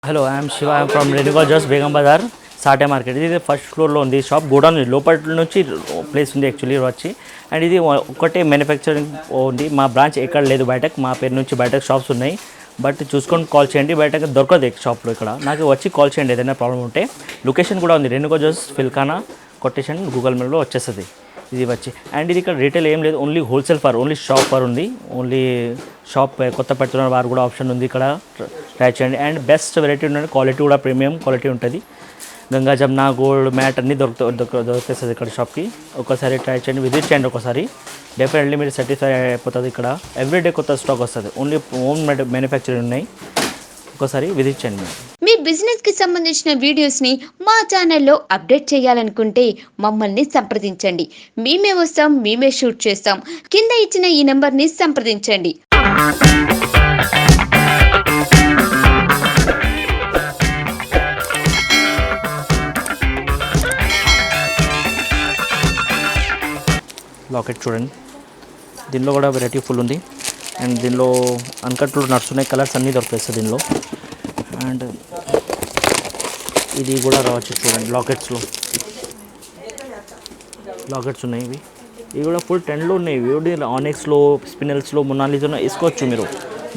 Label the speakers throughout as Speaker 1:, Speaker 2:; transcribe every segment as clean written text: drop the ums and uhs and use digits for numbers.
Speaker 1: Hello I'm Shiva I'm from రెన్యుగా just Begum Bazar సాటే market. ఇది ఫస్ట్ ఫ్లోర్లో ఉంది షాప్. గోడౌన్ లోపల నుంచి ప్లేస్ ఉంది యాక్చువల్లీ వచ్చి. అండ్ ఇది ఒకటే మ్యానుఫ్యాక్చరింగ్ ఉంది. మా బ్రాంచ్ ఎక్కడ లేదు బయటకు. మా పేరు నుంచి బయటకు షాప్స్ ఉన్నాయి. బట్ చూసుకొని కాల్ చేయండి. బయటకు దొరకదు షాప్లో. ఇక్కడ నాకు వచ్చి కాల్ చేయండి ఏదైనా ప్రాబ్లం ఉంటే. లొకేషన్ కూడా ఉంది, రెన్యుగా జస్ట్ ఫిల్కానా కొటేషన్ గూగుల్ మ్యాప్లో వచ్చేస్తుంది ఇది వచ్చి. అండ్ ఇది ఇక్కడ రీటైల్ ఏం లేదు, only wholesale for only shop for ఉంది. ఓన్లీ షాప్ కొత్త పెడుతున్న వారు కూడా ఆప్షన్ ఉంది ఇక్కడ, ట్రై చేయండి. అండ్ బెస్ట్ వెరైటీ ఉంటుంది, క్వాలిటీ కూడా ప్రీమియం క్వాలిటీ ఉంటుంది. గంగా జమున గోల్డ్ మ్యాట్ అన్నీ దొరుకుతుంది ఇక్కడ షాప్కి. ఒకసారి ట్రై చేయండి, విజిట్ చేయండి ఒకసారి. డెఫినెట్లీ మీరు సాటిస్ఫై అయిపోతుంది. ఇక్కడ ఎవ్రీడే కొత్త స్టాక్ వస్తుంది, ఓన్లీ ఓన్ మ్యానుఫ్యాక్చరింగ్ ఉన్నాయి. ఒకసారి విజిట్ చేయండి.
Speaker 2: మీ బిజినెస్ కి సంబంధించిన వీడియోస్ ని మా ఛానల్లో అప్డేట్ చేయాలనుకుంటే మమ్మల్ని సంప్రదించండి. మేమే వస్తాం, మేమే షూట్ చేస్తాం. కింద ఇచ్చిన ఈ నెంబర్ ని సంప్రదించండి.
Speaker 1: లాకెట్ చూడండి, దీనిలో కూడా వెరైటీ ఫుల్ ఉంది. అండ్ దీనిలో అన్కట్లు నడుస్తున్నాయి, కలర్స్ అన్నీ దొరికేస్తాయి దీనిలో. అండ్ ఇది కూడా రావచ్చు చూడండి, లాకెట్స్ ఉన్నాయి. ఇవి కూడా ఫుల్ ట్రెండ్లో ఉన్నాయి. ఇవి ఆనెక్స్లో, స్పినల్స్లో, మొనాలిజాలో వేసుకోవచ్చు. మీరు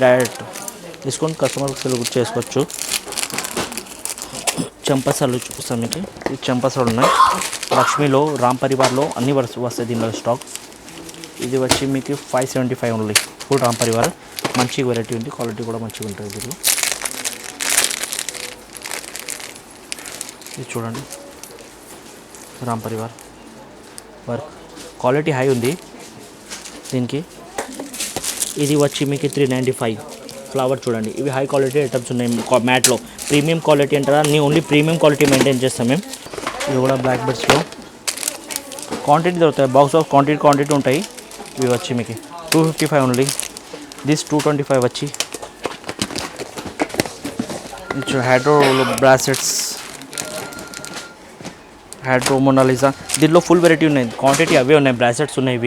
Speaker 1: డైరెక్ట్ తీసుకొని కస్టమర్కి సెలెక్ట్ చేసుకోవచ్చు. చంపసాలు చూపిస్తాను మీకు. ఈ చంపసాలు ఉన్నాయి లక్ష్మీలో, రామ్ పరివార్లో అన్ని వస్తాయి దీనిలో స్టాక్. ఇది వచ్చి మీకు 575 ఓన్లీ. ఫుల్ రామ్ పరివార్ మంచి వెరైటీ ఉంది, క్వాలిటీ కూడా మంచిగా ఉంటుంది దీనిలో. ఇది చూడండి, Ram Parivar work quality high ఉంది దీనికి. ఇది వచ్చి మీకు 395 ఫ్లవర్ చూడండి. ఇవి హై క్వాలిటీ ఐటమ్స్ ఉన్నాయి మ్యాట్లో. ప్రీమియం క్వాలిటీ అంటారా, అన్నీ ఓన్లీ ప్రీమియం క్వాలిటీ మెయింటైన్ చేస్తాం మేము. ఇవి కూడా బ్లాక్ బెడ్స్లో క్వాంటిటీ దొరుకుతాయి, బాక్స్ ఆఫ్ క్వాంటిటీ ఉంటాయి. ఇవి వచ్చి మీకు 255 ఓన్లీ. దిస్ 225 వచ్చి. హైడ్రో బ్రాసెట్స్, హైడ్రో మొనాలిజా, దీనిలో ఫుల్ వెరైటీ ఉన్నాయి, క్వాంటిటీ అవే ఉన్నాయి. బ్రాసెట్స్ ఉన్నాయి,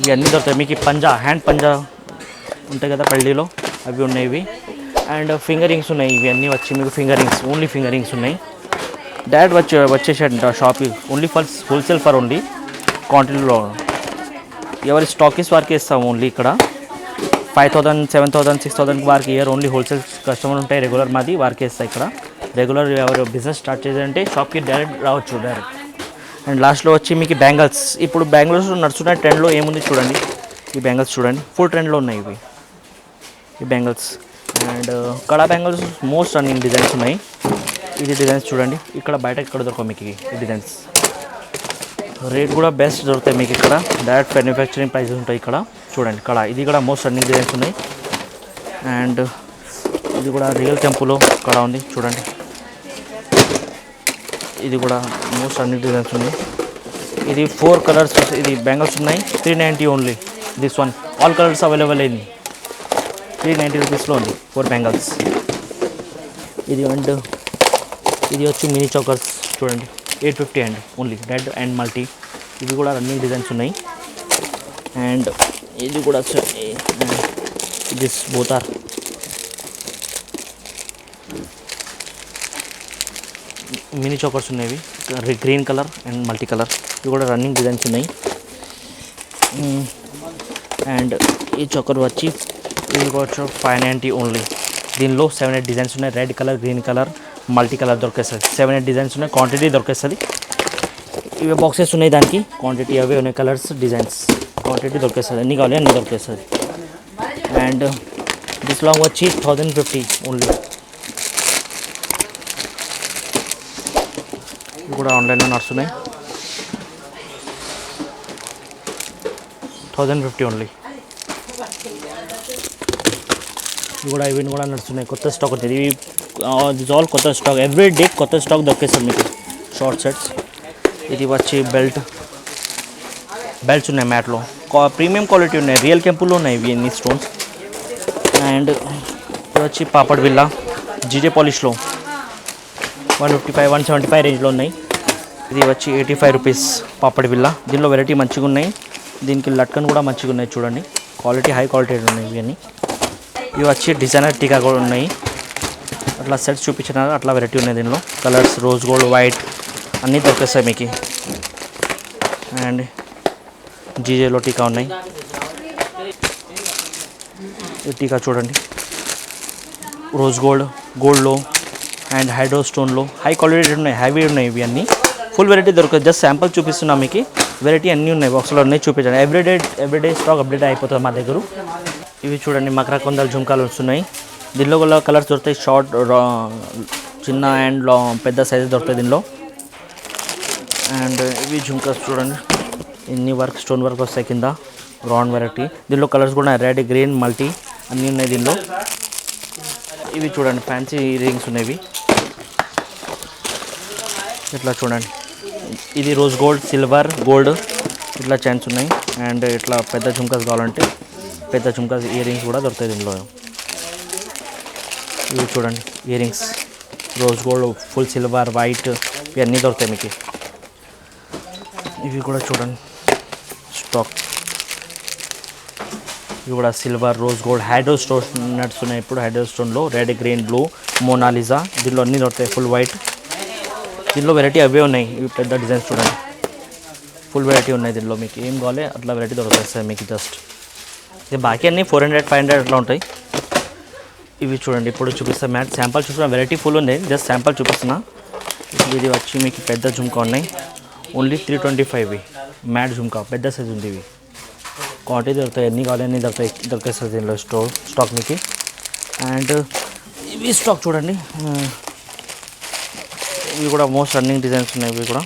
Speaker 1: ఇవన్నీ దొరుకుతాయి మీకు. పంజా, హ్యాండ్ పంజా ఉంటాయి కదా పల్లీలో, అవి ఉన్నాయి ఇవి. అండ్ ఫింగర్ రింగ్స్ ఉన్నాయి, ఇవి అన్నీ వచ్చి మీకు finger rings, only finger rings ఉన్నాయి. డైరెక్ట్ వచ్చేసాడు షాప్కి, only for wholesale for only క్వాంటిటీలో. ఎవరి స్టాకీస్ వారికి ఇస్తాం ఓన్లీ ఇక్కడ. 5000, 7000, 6000 వారికి ఇయర్ ఓన్లీ హోల్సేల్ కస్టమర్ ఉంటాయి. రెగ్యులర్ మాది వారికి ఇస్తాయి ఇక్కడ. రెగ్యులర్ ఎవరు బిజినెస్ స్టార్ట్ చేయాలంటే షాప్కి డైరెక్ట్ రావచ్చు డైరెక్ట్. అండ్ లాస్ట్లో వచ్చి మీకు బ్యాంగిల్స్. ఇప్పుడు బ్యాంగిల్స్ నడుస్తున్న ట్రెండ్లో ఏముంది చూడండి. ఈ బ్యాంగిల్స్ చూడండి, ఫుల్ ట్రెండ్లో ఉన్నాయి ఇవి ఈ bangles. And kada bangles most running designs ఉన్నాయి. ఇది డిజైన్స్ చూడండి, ఇక్కడ బయట ఇక్కడ దొరకవు మీకు ఈ డిజైన్స్. రేట్ కూడా బెస్ట్ దొరుకుతాయి మీకు ఇక్కడ. డైరెక్ట్ మ్యానుఫ్యాక్చరింగ్ ప్రైజెస్ ఉంటాయి ఇక్కడ. చూడండి కడా, ఇది కూడా మోస్ట్ రన్నింగ్ డిజైన్స్ ఉన్నాయి. అండ్ ఇది కూడా రియల్ టెంపులో కడా ఉంది చూడండి. ఇది కూడా మోస్ట్ రన్నింగ్ డిజైన్స్ ఉంది. ఇది 4 కలర్స్ ఇది బ్యాంగిల్స్ ఉన్నాయి. 390 only. This one all colours available అయింది. 390 రూపీస్లో ఉంది 4 బ్యాంగిల్స్. ఇది అండ్ ఇది వచ్చి మినీ చోకర్స్ చూడండి, 850 and only red and multi. ఇవి కూడా రన్నింగ్ డిజైన్స్ ఉన్నాయి. అండ్ ఇది కూడా this both are mini chokers ఉన్నాయి. Green colour and multi colour. ఇవి కూడా రన్నింగ్ డిజైన్స్ ఉన్నాయి. అండ్ ఈ చోకర్ వచ్చి ఇది కూడా 590 ఓన్లీ. దీనిలో 7-8 డిజైన్స్ ఉన్నాయి. Red colour, green colour, multi colour దొరికేస్తుంది. 7-8 డిజైన్స్ ఉన్నాయి, క్వాంటిటీ దొరికేస్తుంది. ఇవి బాక్సెస్ ఉన్నాయి, దానికి క్వాంటిటీ అవే ఉన్నాయి. కలర్స్, డిజైన్స్, క్వాంటిటీ దొరికేస్తుంది. అన్నీ కావాలి అన్నీ దొరికేస్తుంది. అండ్ దిస్ లాంగ్ వచ్చి 1050 ఓన్లీ. ఇవి కూడా ఆన్లైన్లో నడుస్తున్నాయి. 1050 ఓన్లీ. ఇవి కూడా నడుస్తున్నాయి. కొత్త స్టాక్ వచ్చింది. ఇవి దిస్ ఆల్ కొత్త స్టాక్. ఎవ్రీ డే కొత్త స్టాక్ దొరికేస్తుంది మీకు. Short sets. ఇది వచ్చి బెల్ట్స్ ఉన్నాయి మ్యాట్లో. ప్రీమియం క్వాలిటీ ఉన్నాయి, రియల్ కెంపుల్లో ఉన్నాయి ఇవి అన్ని స్టోన్స్. అండ్ ఇది వచ్చి పాపడ్ బిల్లా జీజే పాలిష్లో 155, 175 రేంజ్లో ఉన్నాయి. ఇది వచ్చి 85 రూపీస్ పాపడ్ బిల్లా. దీనిలో వెరైటీ మంచిగా ఉన్నాయి. దీనికి లట్కన్ కూడా మంచిగా ఉన్నాయి చూడండి. క్వాలిటీ హై క్వాలిటీ ఉన్నాయి ఇవన్నీ. ఇవి వచ్చి డిజైనర్ టీకా కూడా ఉన్నాయి. అట్లా సెట్స్ చూపించిన అట్లా వెరైటీ ఉన్నాయి దీనిలో. కలర్స్ రోజ్ గోల్డ్, వైట్ అన్నీ దొరికేస్తాయి మీకు. అండ్ జీజేలో టీకా ఉన్నాయి. ఈ టీకా చూడండి, రోజ్ గోల్డ్, గోల్డ్లో అండ్ హైడ్రో స్టోన్లో హై క్వాలిటీ ఉన్నాయి, హ్యావీ ఉన్నాయి. ఇవి అన్నీ ఫుల్ వెరైటీ దొరుకుతుంది. జస్ట్ శాంపుల్ చూపిస్తున్నా మీకు. వెరైటీ అన్నీ ఉన్నాయి, బాక్స్లో ఉన్నాయి చూపించండి. ఎవ్రీడే స్టాక్ అప్డేట్ అయిపోతుంది మా దగ్గర. ఇవి చూడండి మకర కొందల జుంకాలు వస్తున్నాయి. దీనిలో కూడా కలర్స్ దొరుకుతాయి. షార్ట్, చిన్న అండ్ పెద్ద సైజు దొరుకుతాయి దీనిలో. అండ్ ఇవి జుంకాస్ చూడండి, ఇన్ని వర్క్ స్టోన్ వర్క్ వస్తాయి కింద, రౌండ్ వెరైటీ. దీనిలో కలర్స్ కూడా రెడ్, గ్రీన్, మల్టీ అన్నీ ఉన్నాయి దీనిలో. ఇవి చూడండి ఫ్యాన్సీ ఇయర్ రింగ్స్ ఉన్నాయి. ఇట్లా చూడండి, ఇది రోజ్ గోల్డ్, సిల్వర్, గోల్డ్ ఇట్లా చైన్స్ ఉన్నాయి. అండ్ ఇట్లా పెద్ద జుంకాస్ కావాలంటే పెద్ద జుంకాస్ ఇయర్ రింగ్స్ కూడా దొరుకుతాయి దీనిలో. ఇవి చూడండి ear rings, rose gold, full silver, white ఇవన్నీ దొరుకుతాయి మీకు. ఇవి కూడా చూడండి స్టాక్. ఇవి కూడా silver, rose gold, hydro stone nuts ఉన్నాయి. ఇప్పుడు హైడ్రో స్టోన్లో రెడ్, గ్రీన్, బ్లూ, మోనాలిజా దీనిలో అన్నీ దొరుకుతాయి. ఫుల్ వైట్, దీనిలో వెరైటీ అవే ఉన్నాయి. ఇవి పెద్ద డిజైన్స్ చూడండి, ఫుల్ వెరైటీ ఉన్నాయి దీనిలో. మీకు ఏం కావాలి అట్లా వెరైటీ దొరుకుతాయి మీకు. జస్ట్ ఇది బాకీ అన్నీ 400, 500 అట్లా ఉంటాయి. ఇవి చూడండి ఇప్పుడు చూపిస్తా మ్యాట్ శాంపుల్ చూపిస్తున్నా. వెరైటీ ఫుల్ ఉంది, జస్ట్ శాంపుల్ చూపిస్తున్నా. ఇది వచ్చి మీకు పెద్ద జుంకా ఉన్నాయి. ఓన్లీ 325 మ్యాట్ జుంకా, పెద్ద సైజు ఉంది. ఇవి క్వాంటిటీ దొరుకుతాయి, ఎన్ని కావాలి అన్నీ దొరికేస్తుంది దీనిలో స్టాక్ మీకు. అండ్ ఇవి స్టాక్ చూడండి, ఇవి కూడా మోస్ట్ రన్నింగ్ డిజైన్స్ ఉన్నాయి. ఇవి కూడా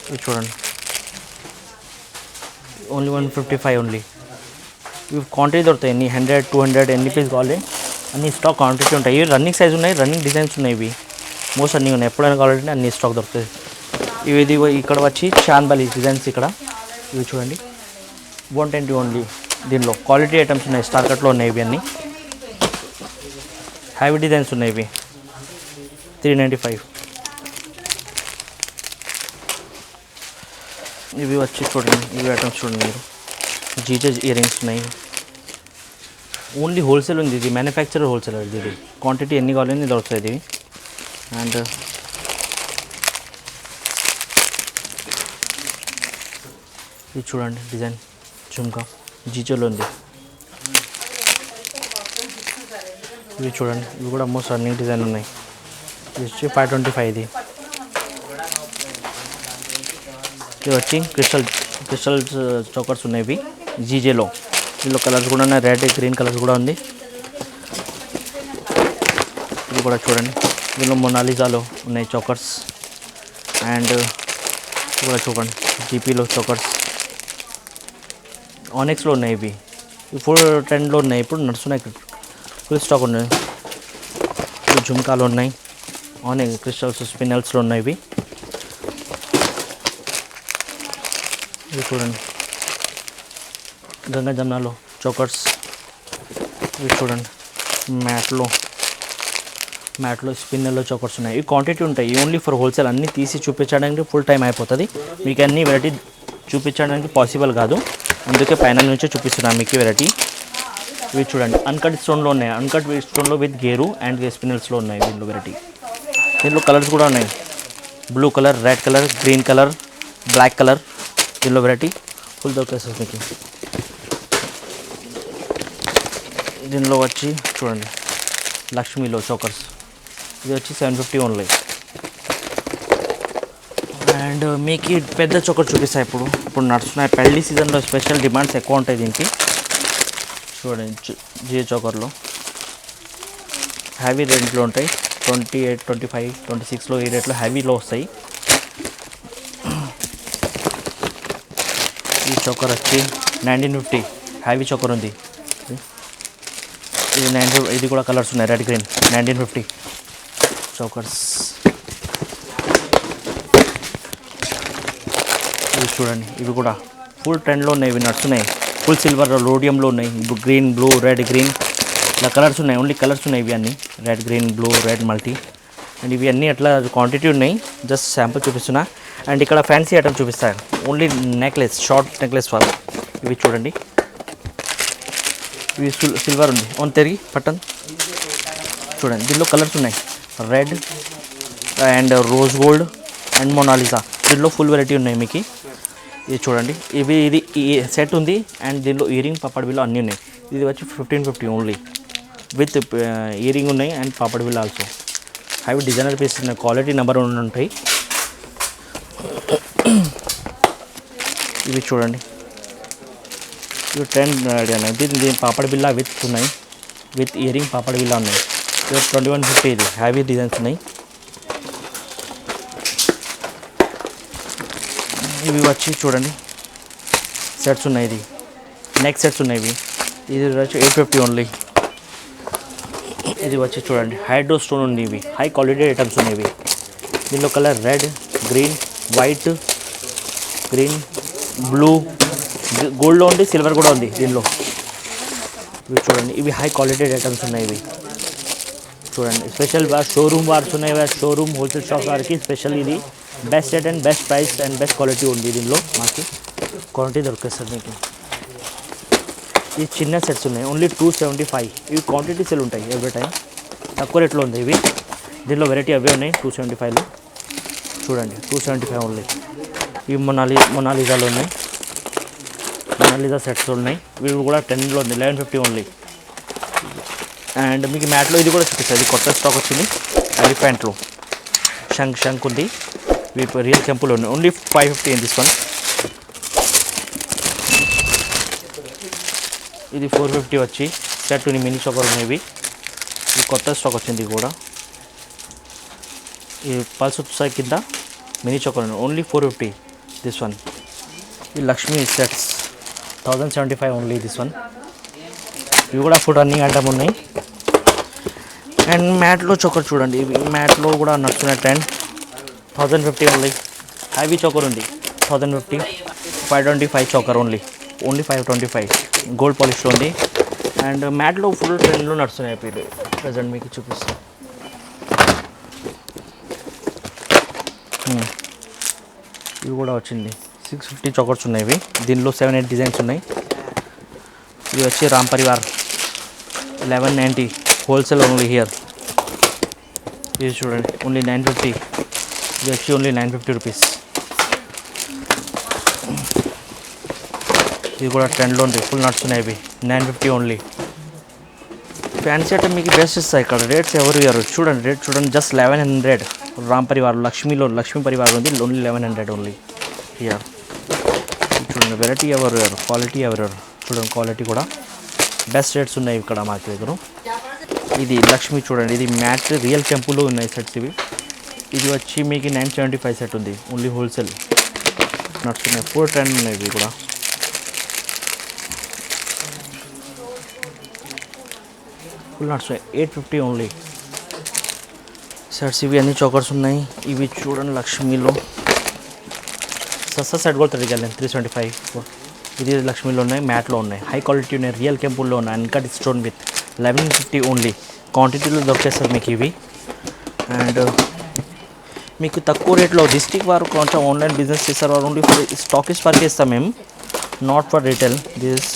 Speaker 1: ఇవి చూడండి, ఓన్లీ 155 ఓన్లీ. ఇవి క్వాంటిటీ దొరుకుతాయి, ఎన్ని 100, 200 ఎన్ని పీస్ కావాలి అన్ని స్టాక్ క్వాంటిటీ ఉంటాయి. ఇవి రన్నింగ్ సైజ్ ఉన్నాయి, రన్నింగ్ డిజైన్స్ ఉన్నాయి. ఇవి మోస్ట్ అన్నీ ఉన్నాయి, ఎప్పుడైనా కావాలంటే అన్ని స్టాక్ దొరుకుతాయి. ఇది ఇక్కడ వచ్చి చాందబాలి డిజైన్స్ ఇక్కడ. ఇవి చూడండి 120 ఓన్లీ. దీనిలో క్వాలిటీ ఐటమ్స్ ఉన్నాయి, స్టార్ కట్లో ఉన్నాయి. ఇవి అన్నీ హ్యావీ డిజైన్స్ ఉన్నాయి. ఇవి 395. ఇవి వచ్చి చూడండి, ఇవి ఐటమ్స్ చూడండి మీరు. జీజే ఇయర్ రింగ్స్ ఉన్నాయి. ఓన్లీ హోల్సేల్ ఉంది, ఇది మ్యానుఫ్యాక్చరర్ హోల్సేలర్. ఇది క్వాంటిటీ ఎన్ని కావాలని దొరుకుతాయి ఇది. అండ్ ఇది చూడండి డిజైన్ జుంకా జీజోలో ఉంది. ఇవి చూడండి, ఇవి కూడా మోస్ట్ రన్నింగ్ డిజైన్ ఉన్నాయి. ఇది వచ్చి 525. ఇది వచ్చి క్రిస్టల్ చోకర్స్ ఉన్నాయి. ఇవి జీజేలో, దీనిలో కలర్స్ కూడా ఉన్నాయి, రెడ్, గ్రీన్ కలర్స్ కూడా ఉంది. ఇవి కూడా చూడండి, దీనిలో మొనాలిజాలో ఉన్నాయి చోకర్స్. అండ్ ఇవి కూడా చూడండి జీపీలో చోకర్స్, ఆనెక్స్లో ఉన్నాయి. ఇవి ఫుల్ ట్రెండ్లో ఉన్నాయి, ఇప్పుడు నడుస్తున్నాయి, ఫుల్ స్టాక్ ఉన్నాయి. జుమ్కాలు ఉన్నాయి, ఆనెక్ క్రిస్టల్స్, స్పినల్స్లో ఉన్నాయి. ఇవి చూడండి గంగా జమ్నాలో చోకర్స్. ఇవి చూడండి మ్యాట్లో స్పిన్నర్లో చోకర్స్ ఉన్నాయి. ఇవి క్వాంటిటీ ఉంటాయి, ఓన్లీ ఫర్ హోల్సేల్. అన్నీ తీసి చూపించడానికి ఫుల్ టైం అయిపోతుంది. మీకు అన్ని వెరైటీ చూపించడానికి పాసిబుల్ కాదు, అందుకే పైన నుంచే చూపిస్తున్నాను మీకు వెరైటీ. ఇవి చూడండి అన్కట్ స్టోన్లో ఉన్నాయి, అన్కట్ స్టోన్లో విత్ గేరు అండ్ స్పినల్స్లో ఉన్నాయి. దీనిలో వెరైటీ, దీనిలో కలర్స్ కూడా ఉన్నాయి, blue colour, red colour, green colour, black colour. దీనిలో వెరైటీ ఫుల్ దొరికేస్తుంది మీకు. దీనిలో వచ్చి చూడండి లక్ష్మీలో చోకర్స్, ఇది వచ్చి 750 ఓన్లీ. అండ్ మీకు పెద్ద చోకర్ చూపిస్తాయి. ఇప్పుడు నడుస్తున్నాయి, పెళ్లి సీజన్లో స్పెషల్ డిమాండ్స్ ఎక్కువ ఉంటాయి దీనికి. చూడండి జియో చోకర్లో హ్యావీ రేంజ్లో ఉంటాయి, 28, 25, 26లో ఈ రేట్లో హ్యావీలో వస్తాయి. ఈ చోకర్ వచ్చి 1950 హ్యావీ చోకర్ ఉంది. ఇది 950. ఇది కూడా కలర్స్ ఉన్నాయి, రెడ్, గ్రీన్. 1950 చోకర్స్. ఇవి చూడండి, ఇవి కూడా ఫుల్ ట్రెండ్లో ఉన్నాయి, ఇవి నడుస్తున్నాయి. ఫుల్ సిల్వర్ రోడియంలో ఉన్నాయి, గ్రీన్, బ్లూ, రెడ్, గ్రీన్ ఇలా కలర్స్ ఉన్నాయి. ఓన్లీ కలర్స్ ఉన్నాయి ఇవి అన్నీ, red, green, blue, red, multi. And ఇవి అన్నీ అట్లా క్వాంటిటీ ఉన్నాయి, జస్ట్ శాంపుల్ చూపిస్తున్నా. అండ్ ఇక్కడ ఫ్యాన్సీ ఐటమ్ చూపిస్తాను, ఓన్లీ నెక్లెస్, షార్ట్ నెక్లెస్. ఇవి చూడండి ఇవి సిల్వర్ ఉంది ఓన్ తిరిగి పట్టన్ చూడండి. దీనిలో కలర్స్ ఉన్నాయి, red and rose gold and Mona Lisa. దీనిలో ఫుల్ వెరైటీ ఉన్నాయి మీకు. ఇది చూడండి, ఇది ఈ సెట్ ఉంది అండ్ దీనిలో ఇయరింగ్ పాపడ్ బిల్ అన్నీ ఉన్నాయి. ఇది వచ్చి 1550 ఓన్లీ విత్ ఇయరింగ్ ఉన్నాయి అండ్ పాపడ్ బిల్ ఆల్సో. అవి డిజైనర్ పీసెస్ ఉన్నాయి, క్వాలిటీ నెంబర్ 1 ఉంటాయి. ఇవి చూడండి, ఇవి ట్రెండ్ ఐడియా ఉన్నాయి. దీని పాపడ్ బిల్లా విత్ ఉన్నాయి, విత్ ఇయరింగ్ పాపడ్ బిల్లా ఉన్నాయి. ఇవి 2150. ఇది హ్యావీ డిజైన్స్ ఉన్నాయి. ఇవి వచ్చి చూడండి సెట్స్ ఉన్నాయి, ఇది నెక్ సెట్స్ ఉన్నాయి. ఇది వచ్చి 850 ఓన్లీ. ఇది వచ్చి చూడండి హైడ్రో స్టోన్ ఉంది, ఇవి హై క్వాలిటీ ఐటమ్స్ ఉన్నాయి. ఇవి దీనిలో colour red, green, white, green, blue, గోల్డ్లో ఉంది, సిల్వర్ కూడా ఉంది దీనిలో. ఇవి చూడండి, ఇవి హై క్వాలిటీ ఐటమ్స్ ఉన్నాయి. ఇవి చూడండి స్పెషల్ షోరూమ్ వార్స్ ఉన్నాయి, షోరూమ్ హోల్సేల్ షాప్ వారికి స్పెషల్. ఇది best rate and best price and best quality ఉంది దీనిలో. మాకు క్వాలిటీ దొరుకుతుంది మీకు. ఈ చిన్న సెట్స్ ఉన్నాయి, ఓన్లీ 275. ఇవి క్వాంటిటీ సెల్ ఉంటాయి ఎవ్రీ టైం, తక్కువ రేట్లో ఉంది ఇవి. దీనిలో వెరైటీ అవే ఉన్నాయి 275లో. చూడండి 275 ఓన్లీ. ఇవి మొనాలిజాలో ఉన్నాయి, మొనాలిజా సెట్స్ ఉన్నాయి. ఇవి కూడా 10లో ఉంది, 1150 ఓన్లీ. అండ్ మీకు మ్యాట్లో ఇది కూడా చూపిస్తుంది, ఇది కొత్త స్టాక్ వచ్చింది. ఎలిఫెంట్లో శంక్ ఉంది, ఇవి రియల్ కెంపులో ఉన్నాయి. Only 550 in this one. ఇది 450 వచ్చి సెట్ మినీ చోకర్ ఉన్నాయి. ఇవి కొత్త స్టాక్ వచ్చింది. ఇది కూడా ఈ పల్స్ వస్తాయి కింద మినీ చోకర్ ఉన్నాయి. Only 450 this one. ఈ Lakshmi sets 1075 only this one. ఇవి కూడా ఫుడ్ రన్నింగ్ ఐటమ్ ఉన్నాయి. అండ్ మ్యాట్లో చోకర్ చూడండి, ఇవి మ్యాట్లో కూడా నడుస్తున్న ట్రెండ్ 1050 ఓన్లీ. హ్యావీ చోకర్ ఉంది 1050. 525 చోకర్ ఓన్లీ 525. గోల్డ్ పాలిష్లో ఉంది. అండ్ మ్యాట్లో ఫుల్ ట్రెండ్లో నడుస్తున్నాయి. ప్రజెంట్ మీకు చూపిస్తాను. ఇవి కూడా వచ్చింది 650 చోకర్స్ ఉన్నాయి. ఇవి దీనిలో 7-8 డిజైన్స్ ఉన్నాయి. ఇవి వచ్చి Ram Parivar 1190 wholesale only here. ఇది చూడండి ఓన్లీ 950. ఇది వచ్చి ఓన్లీ 950 రూపీస్. ఇది కూడా ట్రెండ్లో ఉంది, ఫుల్ నడుస్తున్నాయి. ఇవి 950 ఓన్లీ. ఫ్యాన్సీ ఐటమ్ మీకు బెస్ట్ ఇస్తాయి ఇక్కడ. రేట్స్ ఎవరు ఇయ్యారు చూడండి, రేట్ చూడండి జస్ట్ 1100. రామ్ పరివార్ లక్ష్మీ పరివార్ ఉంది, ఓన్లీ 1100 ఓన్లీ హియర్. చూడండి వెరైటీ ఎవరు ఇయ్యారు, క్వాలిటీ ఎవరు చూడండి. క్వాలిటీ కూడా బెస్ట్ రేట్స్ ఉన్నాయి ఇక్కడ మాకు దగ్గర. ఇది లక్ష్మీ చూడండి, ఇది మ్యాట్ రియల్ కెంపులో ఉన్నాయి సెట్స్ ఇవి. ఇది వచ్చి మీకు 975 సెట్ ఉంది, ఓన్లీ హోల్సేల్ నడుస్తున్నాయి. ఫుల్ ట్రెండ్ ఉన్నాయి ఇవి కూడా. ఫుల్ నడుస్తున్నాయి 850 ఓన్లీ సెట్స్. ఇవి అన్ని చోకర్స్ ఉన్నాయి. ఇవి చూడండి లక్ష్మీలో సస్తా సెట్ కూడా తిరిగి 375. ఇది లక్ష్మీలో ఉన్నాయి, మ్యాట్లో ఉన్నాయి, హై క్వాలిటీ ఉన్నాయి, రియల్ కెంపుల్లో ఉన్నాయి. Uncut stone with 1150 only. క్వాంటిటీలో దొరికేస్తారు మీకు ఇవి. అండ్ మీకు తక్కువ రేట్లో డిస్ట్రిక్ట్ వారు కొంచెం ఆన్లైన్ బిజినెస్ చేస్తారు, వారు ఓన్లీ ఫర్ స్టాకిస్ట్ వరకు ఇస్తాం మేము, నాట్ ఫర్ రీటైల్. దిస్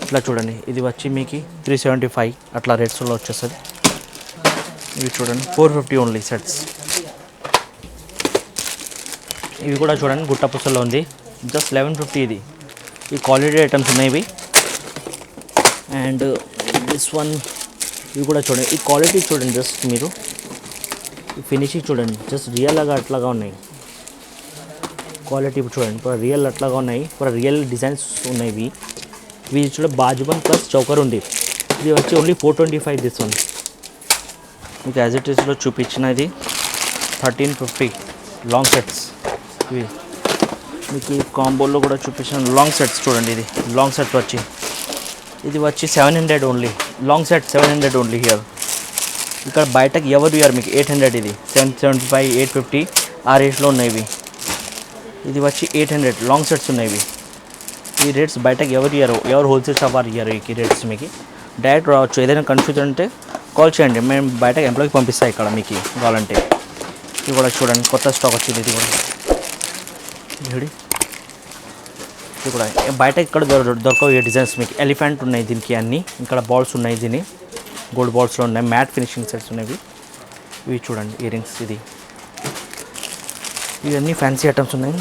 Speaker 1: ఇట్లా చూడండి, ఇది వచ్చి మీకు 375 అట్లా రేట్స్లో వచ్చేస్తుంది. ఇవి చూడండి 450 ఓన్లీ సెట్స్. ఇవి కూడా చూడండి గుట్ట పుస్తలో ఉంది, జస్ట్ 1150 ఇది. ఈ క్వాలిటీ ఐటమ్స్ ఉన్నాయి ఇవి. అండ్ దిస్ వన్ ఇవి కూడా చూడండి, ఈ క్వాలిటీ చూడండి జస్ట్ మీరు, ఈ ఫినిషింగ్ చూడండి జస్ట్ రియల్గా అట్లాగా ఉన్నాయి. క్వాలిటీ చూడండి పూరా రియల్ అట్లాగా ఉన్నాయి, పూరా రియల్ డిజైన్స్ ఉన్నాయి ఇవి. ఇవి చూడండి బాజుబన్ ప్లస్ చౌకర్ ఉంది. ఇది వచ్చి ఓన్లీ 425 దిస్ వన్. మీకు యాజ్ ఇట్ ఈస్లో చూపించిన ఇది 1350 లాంగ్ సెట్స్. ఇవి మీకు ఈ కాంబోలో కూడా చూపించిన లాంగ్ సెట్స్ చూడండి. ఇది లాంగ్ సెట్ వచ్చి ఇది వచ్చి 700 only. Long set 700 only here. ఇక్కడ బయటకు ఎవరు ఇయర్ మీకు 800. ఇది 775 850 ఆ రేట్స్లో ఉన్నాయి ఇవి. ఇది వచ్చి 800 లాంగ్ సెట్స్ ఉన్నాయి ఇవి. ఈ రేట్స్ బయటకు ఎవరు ఇయర్, ఎవరు హోల్సేల్ షాప్ వారు ఇయర్ ఈ రేట్స్. మీకు డైరెక్ట్ రావచ్చు, ఏదైనా కన్ఫ్యూజన్ ఉంటే కాల్ చేయండి, మేము బయటకు ఎంప్లాయ్కి పంపిస్తాం ఇక్కడ మీకు కావాలంటే. ఇది కూడా చూడండి కొత్త స్టాక్ వచ్చింది. ఇది కూడా ఇది కూడా బయట ఇక్కడ దొరకవు ఈ డిజైన్స్ మీకు. ఎలిఫెంట్ ఉన్నాయి దీనికి అన్నీ. ఇక్కడ బాల్స్ ఉన్నాయి, దీని గోల్డ్ బాల్స్లో ఉన్నాయి. మ్యాట్ ఫినిషింగ్ సెట్స్ ఉన్నాయి. ఇవి చూడండి ఇయర్ రింగ్స్. ఇవన్నీ ఫ్యాన్సీ ఐటమ్స్ ఉన్నాయి.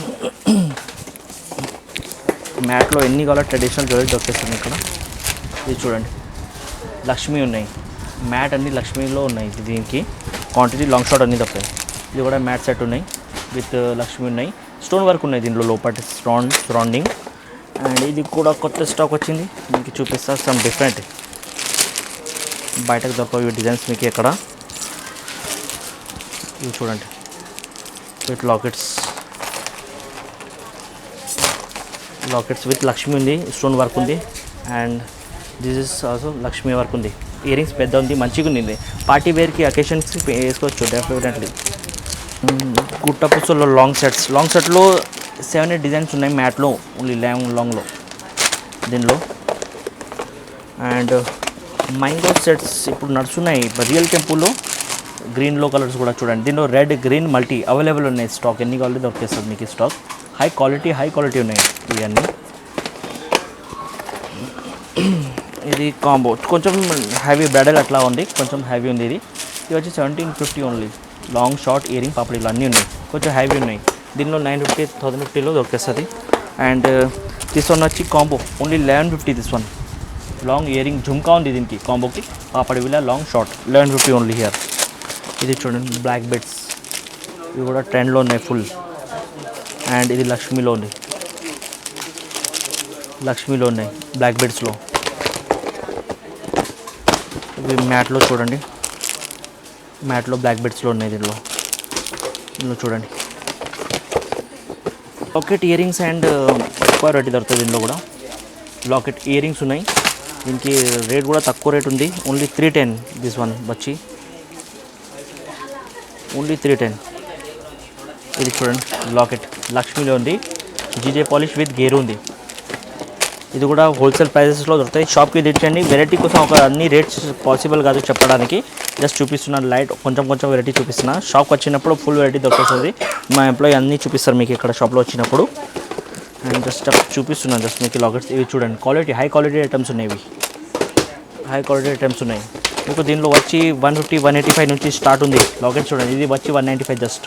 Speaker 1: మ్యాట్లో ఎన్ని కావాలో ట్రెడిషనల్ జ్యువెలరీ దొరికేస్తుంది ఇక్కడ. ఇది చూడండి లక్ష్మీ ఉన్నాయి. మ్యాట్ అన్ని లక్ష్మీలో ఉన్నాయి. దీనికి క్వాంటిటీ లాంగ్ షాట్ అన్నీ దొరుకుతాయి. ఇది కూడా మ్యాట్ సెట్ ఉన్నాయి విత్ లక్ష్మీ ఉన్నాయి. స్టోన్ వర్క్ ఉన్నాయి దీంట్లో లోపటి సరౌండింగ్. అండ్ ఇది కూడా కొత్త స్టాక్ వచ్చింది, మీకు చూపిస్తా. సమ్ డిఫరెంట్ బయటకు దొరకవు డిజైన్స్ మీకు ఎక్కడ. ఇవి చూడండి విత్ లాకెట్స్ విత్ లక్ష్మి ఉంది, స్టోన్ వర్క్ ఉంది. And this is also Lakshmi work ఉంది. ఇయర్ రింగ్స్ పెద్ద ఉంది, మంచిగా ఉంది. పార్టీ వేర్కి అకేషన్స్కి వేసుకోవచ్చు డెఫినెట్లీ. గుట్ట పుస్తలో లాంగ్ సెట్లో 7-8 డిజైన్స్ ఉన్నాయి మ్యాట్లో, ఓన్లీ లాంగ్లో దీనిలో. అండ్ మ్యాంగో సెట్స్ ఇప్పుడు నడుస్తున్నాయి రియల్ టెంపుల్లో. గ్రీన్లో కలర్స్ కూడా చూడండి. దీనిలో రెడ్, గ్రీన్, మల్టీ అవైలబుల్ ఉన్నాయి. స్టాక్ ఎన్ని కావాలో దొరికేస్తుంది మీకు ఈ స్టాక్. హై క్వాలిటీ ఉన్నాయి ఇవన్నీ. ఇది కాంబో కొంచెం హ్యావీ బ్రైడల్ అట్లా ఉంది, కొంచెం హ్యావీ ఉంది. ఇది వచ్చి 1750 only. Long short ear ring పాపడీలు అన్నీ ఉన్నాయి, కొంచెం హ్యావీ ఉన్నాయి. దీనిలో 950, 1050లో దొరికేస్తుంది. అండ్ దిస్ వన్ వచ్చి combo only 1150. This one long ear ring jhumka ఉంది దీనికి కాంబోకి. పాపడి విలా లాంగ్ షార్ట్ 1150 ఓన్లీ హియర్. ఇది చూడండి బ్లాక్ బెడ్స్, ఇవి కూడా ట్రెండ్లో ఉన్నాయి ఫుల్. అండ్ ఇది లక్ష్మీలో ఉన్నాయి బ్లాక్ బెడ్స్లో. ఇవి మ్యాట్లో చూడండి, మ్యాట్లో బ్లాక్ బెడ్స్లో ఉన్నాయి. దీనిలో చూడండి లాకెట్ ఇయర్ రింగ్స్ అండ్ ఎక్కువ రేట్ దొరుకుతుంది. దీనిలో కూడా లాకెట్ ఇయర్ రింగ్స్ ఉన్నాయి. దీనికి రేట్ కూడా తక్కువ రేట్ ఉంది, ఓన్లీ 310. దిస్ వన్ వచ్చి ఓన్లీ 310. ఇది చూడండి లాకెట్ లక్ష్మీలో ఉంది, జీజే పాలిష్ విత్ గేరు ఉంది. ఇది కూడా హోల్సేల్ ప్రైజెస్లో దొరుకుతాయి. షాప్కి తెచ్చండి. వెరైటీ కోసం ఒక అన్ని రేట్స్ పాసిబుల్ కాదు చెప్పడానికి, జస్ట్ చూపిస్తున్నాను. లైట్ కొంచెం వెరైటీ చూపిస్తున్నా. షాప్కి వచ్చినప్పుడు ఫుల్ వెరైటీ దొరుకుతుంది. మా ఎంప్లాయీ అన్నీ చూపిస్తారు మీకు ఇక్కడ షాప్లో వచ్చినప్పుడు. అండ్ జస్ట్ చూపిస్తున్నాను జస్ట్ మీకు లాకెట్స్. ఇవి చూడండి హై క్వాలిటీ ఐటమ్స్ ఉన్నాయి. మీకు దీనిలో వచ్చి 150, 185 నుంచి స్టార్ట్ ఉంది లాకెట్. చూడండి ఇది వచ్చి 195 జస్ట్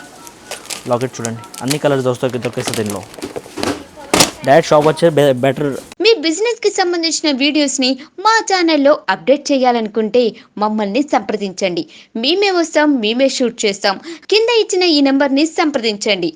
Speaker 1: లాకెట్. చూడండి అన్ని కలర్స్ దొరికేస్తుంది దీనిలో. డైరెక్ట్ షాప్ వచ్చే బెటర్.
Speaker 2: మీ బిజినెస్ కి సంబంధించిన వీడియోస్ ని మా ఛానల్లో అప్డేట్ చేయాలనుకుంటే మమ్మల్ని సంప్రదించండి. మేమే వస్తాం, మేమే షూట్ చేస్తాం. కింద ఇచ్చిన ఈ నెంబర్ ని సంప్రదించండి.